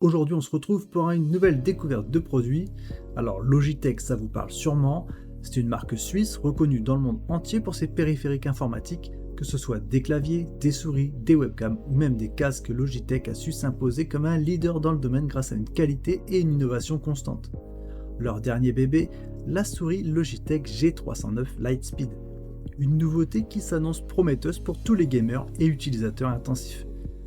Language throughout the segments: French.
Aujourd'hui, on se retrouve pour une nouvelle découverte de produits. Alors, Logitech, ça vous parle sûrement. C'est une marque suisse reconnue dans le monde entier pour ses périphériques informatiques, que ce soit des claviers, des souris, des webcams ou même des casques. Logitech a su s'imposer comme un leader dans le domaine grâce à une qualité et une innovation constante. Leur dernier bébé, la souris Logitech G309 Lightspeed. Une nouveauté qui s'annonce prometteuse pour tous les gamers et utilisateurs intensifs.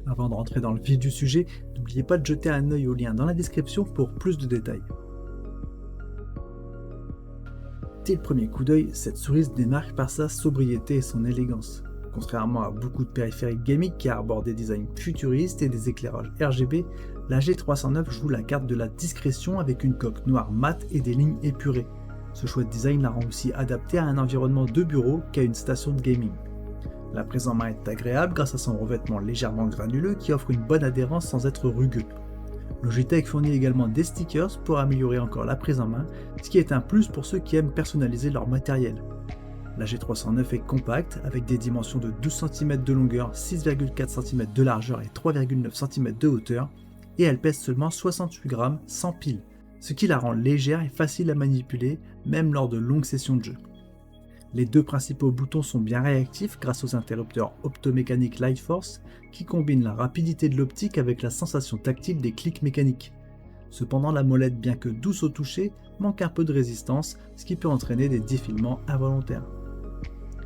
Avant de rentrer dans le vif du sujet, n'oubliez pas de jeter un œil au lien dans la description pour plus de détails. Dès le premier coup d'œil, cette souris se démarque par sa sobriété et son élégance. Contrairement à beaucoup de périphériques gaming qui arborent des designs futuristes et des éclairages RGB, la G309 joue la carte de la discrétion avec une coque noire mate et des lignes épurées. Ce choix de design la rend aussi adaptée à un environnement de bureau qu'à une station de gaming. La prise en main est agréable grâce à son revêtement légèrement granuleux qui offre une bonne adhérence sans être rugueux. Logitech fournit également des stickers pour améliorer encore la prise en main, ce qui est un plus pour ceux qui aiment personnaliser leur matériel. La G309 est compacte avec des dimensions de 12 cm de longueur, 6,4 cm de largeur et 3,9 cm de hauteur, et elle pèse seulement 68 grammes sans pile, ce qui la rend légère et facile à manipuler même lors de longues sessions de jeu. Les deux principaux boutons sont bien réactifs grâce aux interrupteurs optomécaniques Lightforce qui combinent la rapidité de l'optique avec la sensation tactile des clics mécaniques. Cependant, la molette, bien que douce au toucher, manque un peu de résistance, ce qui peut entraîner des défilements involontaires.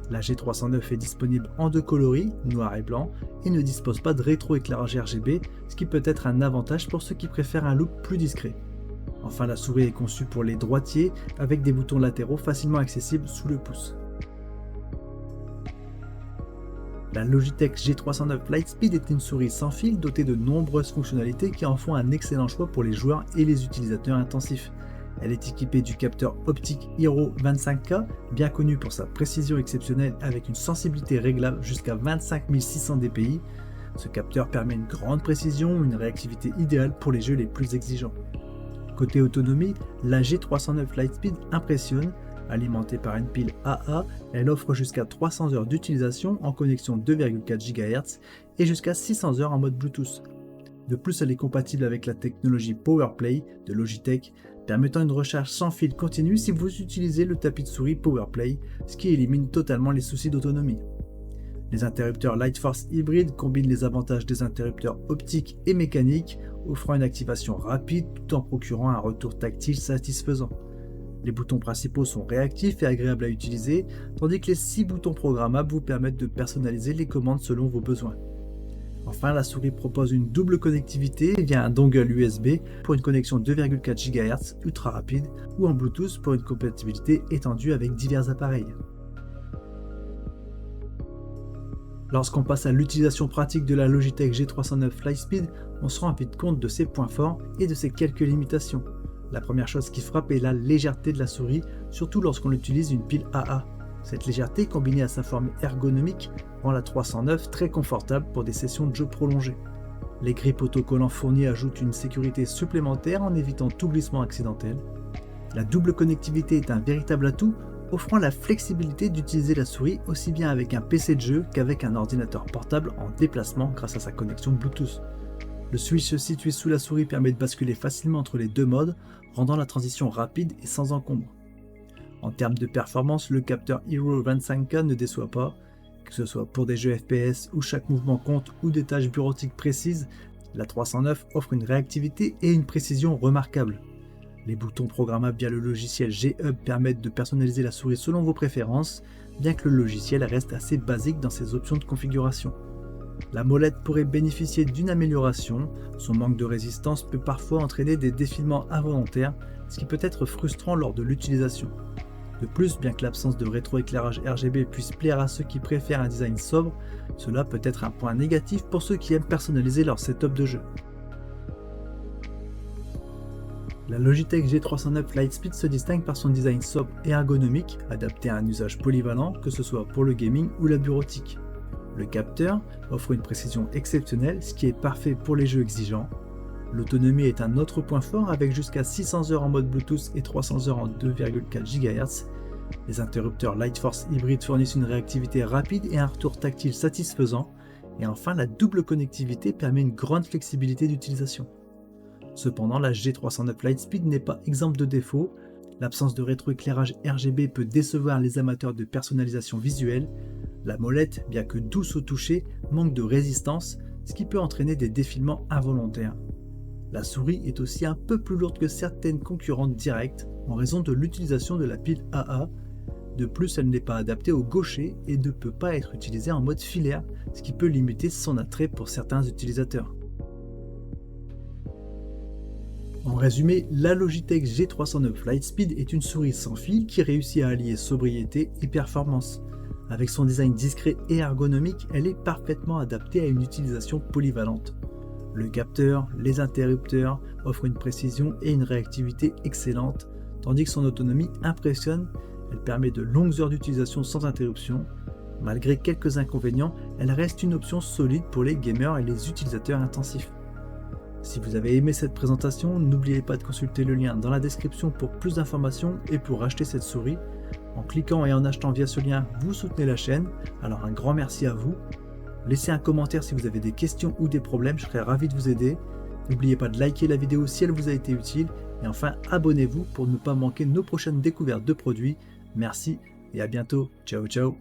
La G309 est disponible en deux coloris, noir et blanc, et ne dispose pas de rétroéclairage RGB, ce qui peut être un avantage pour ceux qui préfèrent un look plus discret. Enfin, la souris est conçue pour les droitiers avec des boutons latéraux facilement accessibles sous le pouce. La Logitech G309 Lightspeed est une souris sans fil dotée de nombreuses fonctionnalités qui en font un excellent choix pour les joueurs et les utilisateurs intensifs. Elle est équipée du capteur optique Hero 25K, bien connu pour sa précision exceptionnelle avec une sensibilité réglable jusqu'à 25 600 dpi. Ce capteur permet une grande précision, une réactivité idéale pour les jeux les plus exigeants. Côté autonomie, la G309 Lightspeed impressionne. Alimentée par une pile AA, elle offre jusqu'à 300 heures d'utilisation en connexion 2,4 GHz et jusqu'à 600 heures en mode Bluetooth. De plus, elle est compatible avec la technologie PowerPlay de Logitech, permettant une recharge sans fil continu si vous utilisez le tapis de souris PowerPlay, ce qui élimine totalement les soucis d'autonomie. Les interrupteurs Lightforce hybrides combinent les avantages des interrupteurs optiques et mécaniques, offrant une activation rapide tout en procurant un retour tactile satisfaisant. Les boutons principaux sont réactifs et agréables à utiliser, tandis que les 6 boutons programmables vous permettent de personnaliser les commandes selon vos besoins. Enfin, la souris propose une double connectivité via un dongle USB pour une connexion 2,4 GHz ultra rapide ou en Bluetooth pour une compatibilité étendue avec divers appareils. Lorsqu'on passe à l'utilisation pratique de la Logitech G309 Lightspeed, on se rend vite compte de ses points forts et de ses quelques limitations. La première chose qui frappe est la légèreté de la souris, surtout lorsqu'on utilise une pile AA. Cette légèreté, combinée à sa forme ergonomique, rend la 309 très confortable pour des sessions de jeu prolongées. Les grippes autocollants fournis ajoutent une sécurité supplémentaire en évitant tout glissement accidentel. La double connectivité est un véritable atout, offrant la flexibilité d'utiliser la souris aussi bien avec un PC de jeu qu'avec un ordinateur portable en déplacement grâce à sa connexion Bluetooth. Le switch situé sous la souris permet de basculer facilement entre les deux modes, rendant la transition rapide et sans encombre. En termes de performance, le capteur Hero 25K ne déçoit pas, que ce soit pour des jeux FPS où chaque mouvement compte ou des tâches bureautiques précises, la 309 offre une réactivité et une précision remarquables. Les boutons programmables via le logiciel G-Hub permettent de personnaliser la souris selon vos préférences, bien que le logiciel reste assez basique dans ses options de configuration. La molette pourrait bénéficier d'une amélioration, son manque de résistance peut parfois entraîner des défilements involontaires, ce qui peut être frustrant lors de l'utilisation. De plus, bien que l'absence de rétroéclairage RGB puisse plaire à ceux qui préfèrent un design sobre, cela peut être un point négatif pour ceux qui aiment personnaliser leur setup de jeu. La Logitech G309 Lightspeed se distingue par son design sobre et ergonomique, adapté à un usage polyvalent, que ce soit pour le gaming ou la bureautique. Le capteur offre une précision exceptionnelle, ce qui est parfait pour les jeux exigeants. L'autonomie est un autre point fort avec jusqu'à 600 heures en mode Bluetooth et 300 heures en 2,4 GHz. Les interrupteurs Lightforce hybrides fournissent une réactivité rapide et un retour tactile satisfaisant. Et enfin, la double connectivité permet une grande flexibilité d'utilisation. Cependant, la G309 Lightspeed n'est pas exempte de défauts. L'absence de rétroéclairage RGB peut décevoir les amateurs de personnalisation visuelle. La molette, bien que douce au toucher, manque de résistance, ce qui peut entraîner des défilements involontaires. La souris est aussi un peu plus lourde que certaines concurrentes directes en raison de l'utilisation de la pile AA. De plus, elle n'est pas adaptée au gaucher et ne peut pas être utilisée en mode filaire, ce qui peut limiter son attrait pour certains utilisateurs. En résumé, la Logitech G309 Lightspeed est une souris sans fil qui réussit à allier sobriété et performance. Avec son design discret et ergonomique, elle est parfaitement adaptée à une utilisation polyvalente. Le capteur, les interrupteurs offrent une précision et une réactivité excellentes, tandis que son autonomie impressionne. Elle permet de longues heures d'utilisation sans interruption. Malgré quelques inconvénients, elle reste une option solide pour les gamers et les utilisateurs intensifs. Si vous avez aimé cette présentation, n'oubliez pas de consulter le lien dans la description pour plus d'informations et pour acheter cette souris. En cliquant et en achetant via ce lien, vous soutenez la chaîne, alors un grand merci à vous. Laissez un commentaire si vous avez des questions ou des problèmes, je serai ravi de vous aider. N'oubliez pas de liker la vidéo si elle vous a été utile, et enfin abonnez-vous pour ne pas manquer nos prochaines découvertes de produits. Merci et à bientôt, ciao ciao.